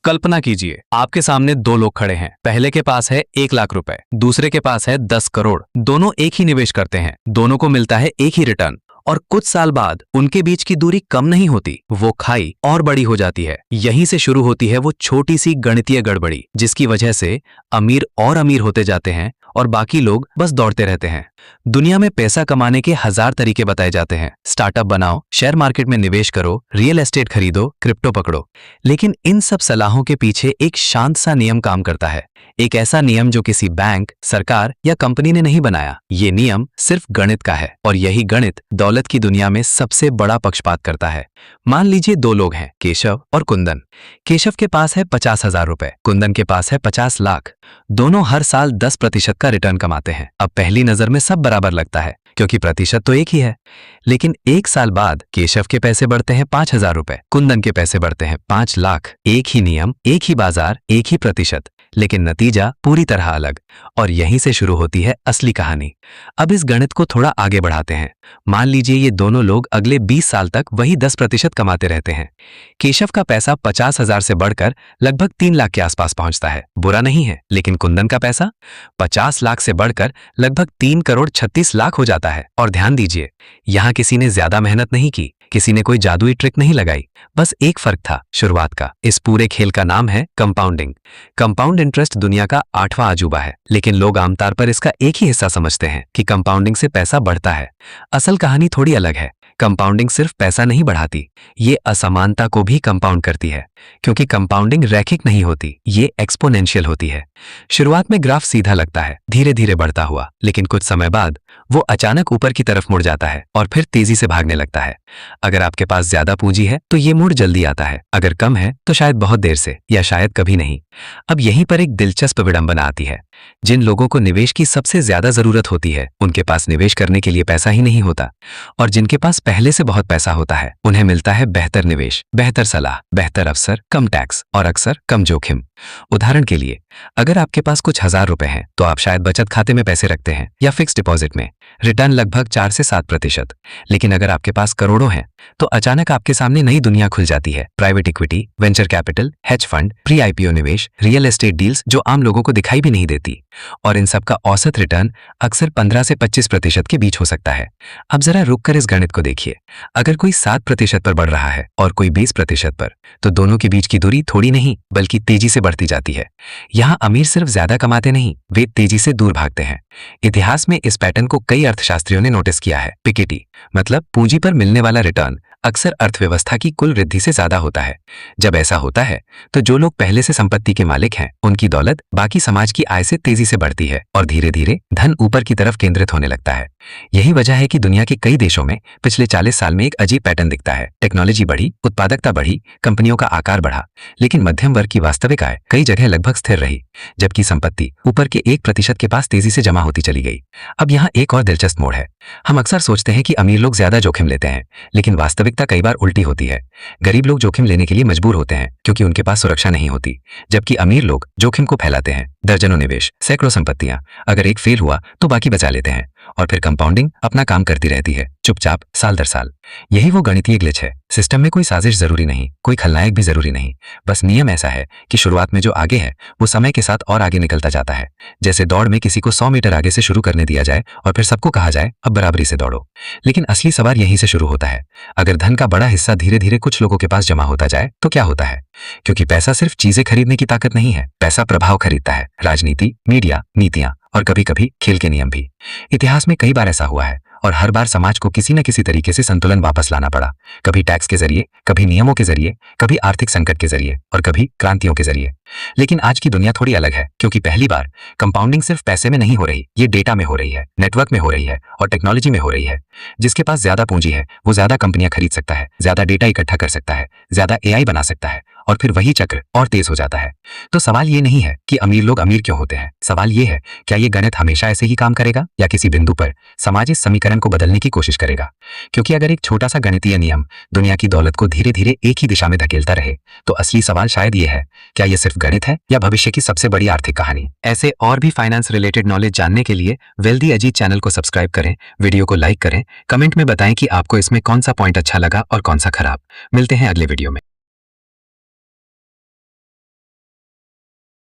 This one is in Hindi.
कल्पना कीजिए, आपके सामने दो लोग खड़े हैं। पहले के पास है 1 लाख रुपए, दूसरे के पास है 10 करोड़। दोनों एक ही निवेश करते हैं, दोनों को मिलता है एक ही रिटर्न। और कुछ साल बाद उनके बीच की दूरी कम नहीं होती, वो खाई और बड़ी हो जाती है। यहीं से शुरू होती है वो छोटी सी गणितीय गड़बड़ी, जिसकी वजह से अमीर और अमीर होते जाते हैं और बाकी लोग बस दौड़ते रहते हैं। दुनिया में पैसा कमाने के 1000 तरीके बताए जाते हैं। स्टार्टअप बनाओ, शेयर मार्केट में निवेश करो, रियल एस्टेट खरीदो, क्रिप्टो पकड़ो। लेकिन इन सब सलाहों के पीछे एक शांत सा नियम काम करता है। एक ऐसा नियम जो किसी बैंक, सरकार या कंपनी ने नहीं बनाया। ये नियम सिर्फ गणित का है, और यही गणित दौलत की दुनिया में सबसे बड़ा पक्षपात करता है। मान लीजिए दो लोग हैं, केशव और कुंदन। केशव के पास है 50,000 रुपए, कुंदन के पास है 50 लाख। दोनों हर साल 10% का रिटर्न कमाते हैं। अब पहली नजर में सब बराबर लगता है, क्योंकि प्रतिशत तो एक ही है। लेकिन 1 साल बाद केशव के पैसे बढ़ते हैं 5,000 रुपए, कुंदन के पैसे बढ़ते हैं 5 लाख। एक ही नियम, एक ही बाजार, एक ही प्रतिशत, लेकिन नतीजा पूरी तरह अलग। और यहीं से शुरू होती है असली कहानी। अब इस गणित को थोड़ा आगे बढ़ाते हैं। मान लीजिए ये दोनों लोग अगले 20 साल तक वही 10% कमाते रहते हैं। केशव का पैसा 50,000 से बढ़कर लगभग 3 लाख के आसपास पहुंचता है। बुरा नहीं है, लेकिन कुंदन का पैसा 50 लाख से बढ़कर लगभग 3 करोड़ 36 लाख हो जाता है। और ध्यान दीजिए, यहां किसी ने ज्यादा मेहनत नहीं की, किसी ने कोई जादुई ट्रिक नहीं लगाई। बस एक फर्क था, शुरुआत का। इस पूरे खेल का नाम है कंपाउंडिंग। कंपाउंड इंटरेस्ट दुनिया का 8वां अजूबा है, लेकिन लोग आमतौर पर इसका एक ही हिस्सा समझते हैं कि कंपाउंडिंग से पैसा बढ़ता है। असल कहानी थोड़ी अलग है। कंपाउंडिंग सिर्फ पैसा नहीं बढ़ाती, ये असमानता को भी कंपाउंड करती है। क्योंकि कंपाउंडिंग रैखिक नहीं होती, ये एक्सपोनेंशियल होती है। शुरुआत में ग्राफ सीधा लगता है, धीरे धीरे बढ़ता हुआ, लेकिन कुछ समय बाद वो अचानक ऊपर की तरफ मुड़ जाता है और फिर तेजी से भागने लगता है। अगर आपके पास ज्यादा पूंजी है तो ये मुड़ जल्दी आता है, अगर कम है तो शायद बहुत देर से, या शायद कभी नहीं। अब यहीं पर एक दिलचस्प विडंबना आती है। जिन लोगों को निवेश की सबसे ज्यादा जरूरत होती है, उनके पास निवेश करने के लिए पैसा ही नहीं होता। और जिनके पास पहले से बहुत पैसा होता है, उन्हें मिलता है बेहतर निवेश, बेहतर सलाह, बेहतर अवसर, कम टैक्स और अक्सर कम जोखिम। उदाहरण के लिए, अगर आपके पास कुछ 1000 रुपए हैं तो आप शायद बचत खाते में पैसे रखते हैं या फिक्स डिपॉजिट में, रिटर्न लगभग 4 से 7%। लेकिन अगर आपके पास करोड़ों हैं तो अचानक आपके सामने नई दुनिया खुल जाती है। Private equity, venture capital, hedge fund, pre IPO निवेश, रियल एस्टेट डील्स जो आम लोगों को दिखाई भी नहीं देती। और इन सब का औसत रिटर्न अक्सर 15 से 25% के बीच हो सकता है। अब जरा रुककर इस गणित को देखिए। अगर कोई 7% पर बढ़ रहा है और कोई 20% पर, तो दोनों के बीच की दूरी थोड़ी नहीं बल्कि तेजी से बढ़ती जाती है। यहाँ अमीर सिर्फ ज्यादा कमाते नहीं, वे तेजी से दूर भागते हैं। इतिहास में इस पैटर्न को कई अर्थशास्त्रियों ने नोटिस किया है। पिकेटी मतलब पूंजी पर मिलने वाला रिटर्न अक्सर अर्थव्यवस्था की कुल वृद्धि से ज्यादा होता है। जब ऐसा होता है तो जो लोग पहले से संपत्ति के मालिक हैं, उनकी दौलत बाकी समाज की आय से तेजी से बढ़ती है और धीरे धीरे धन ऊपर की तरफ केंद्रित होने लगता है। यही वजह है कि दुनिया के कई देशों में पिछले 40 साल में एक अजीब पैटर्न दिखता है। टेक्नोलॉजी बढ़ी, उत्पादकता बढ़ी, कंपनियों का आकार बढ़ा, लेकिन मध्यम वर्ग की वास्तविक आय कई जगह लगभग स्थिर रही, जबकि संपत्ति ऊपर के 1% के पास तेजी से जमा होती चली गई। अब यहाँ एक और दिलचस्प मोड़ है। हम अक्सर सोचते हैं कि अमीर लोग ज्यादा जोखिम लेते हैं, लेकिन वास्तविकता कई बार उल्टी होती है। गरीब लोग जोखिम लेने के लिए मजबूर होते हैं क्योंकि उनके पास सुरक्षा नहीं होती, जबकि अमीर लोग जोखिम को फैलाते हैं। दर्जनों निवेश, सैकड़ों संपत्तियां, अगर एक फेल हुआ तो बाकी बचा लेते हैं और फिर कंपाउंडिंग अपना काम करती रहती है, चुपचाप, साल दर साल। यही वो गणितीय ग्लिच है। सिस्टम में कोई साजिश जरूरी नहीं, कोई खलनायक भी जरूरी नहीं। बस नियम ऐसा है कि शुरुआत में जो आगे है वो समय के साथ और आगे निकलता जाता है। जैसे दौड़ में किसी को 100 मीटर आगे से शुरू करने दिया जाए और फिर सबको कहा जाए अब बराबरी से दौड़ो। लेकिन असली सवाल यहीं से शुरू होता है। अगर धन का बड़ा हिस्सा धीरे धीरे कुछ लोगों के पास जमा होता जाए तो क्या होता है? क्योंकि पैसा सिर्फ चीजें खरीदने की ताकत नहीं है, पैसा प्रभाव खरीदता है। राजनीति, मीडिया, नीतियां और कभी कभी खेल के नियम भी। इतिहास में कई बार ऐसा हुआ है और हर बार समाज को किसी न किसी तरीके से संतुलन वापस लाना पड़ा। कभी टैक्स के जरिए, कभी नियमों के जरिए, कभी आर्थिक संकट के जरिए और कभी क्रांतियों के जरिए। लेकिन आज की दुनिया थोड़ी अलग है, क्योंकि पहली बार कंपाउंडिंग सिर्फ पैसे में नहीं हो रही, ये डेटा में हो रही है, नेटवर्क में हो रही है और टेक्नोलॉजी में हो रही है। जिसके पास ज्यादा पूंजी है वो ज्यादा कंपनियां खरीद सकता है, ज्यादा डेटा इकट्ठा कर सकता है, ज्यादा एआई बना सकता है और फिर वही चक्र और तेज हो जाता है। तो सवाल ये नहीं है कि अमीर लोग अमीर क्यों होते हैं, सवाल ये है क्या ये गणित हमेशा ऐसे ही काम करेगा या किसी बिंदु पर समाज इस समीकरण को बदलने की कोशिश करेगा। क्योंकि अगर एक छोटा सा गणितीय नियम दुनिया की दौलत को धीरे धीरे एक ही दिशा में धकेलता रहे, तो असली सवाल शायद ये है, क्या ये सिर्फ गणित है या भविष्य की सबसे बड़ी आर्थिक कहानी? ऐसे और भी फाइनेंस रिलेटेड नॉलेज जानने के लिए वेल्दी अजीत चैनल को सब्सक्राइब करें, वीडियो को लाइक करें, कमेंट में बताएं कि आपको इसमें कौन सा पॉइंट अच्छा लगा और कौन सा खराब। मिलते हैं अगले वीडियो में।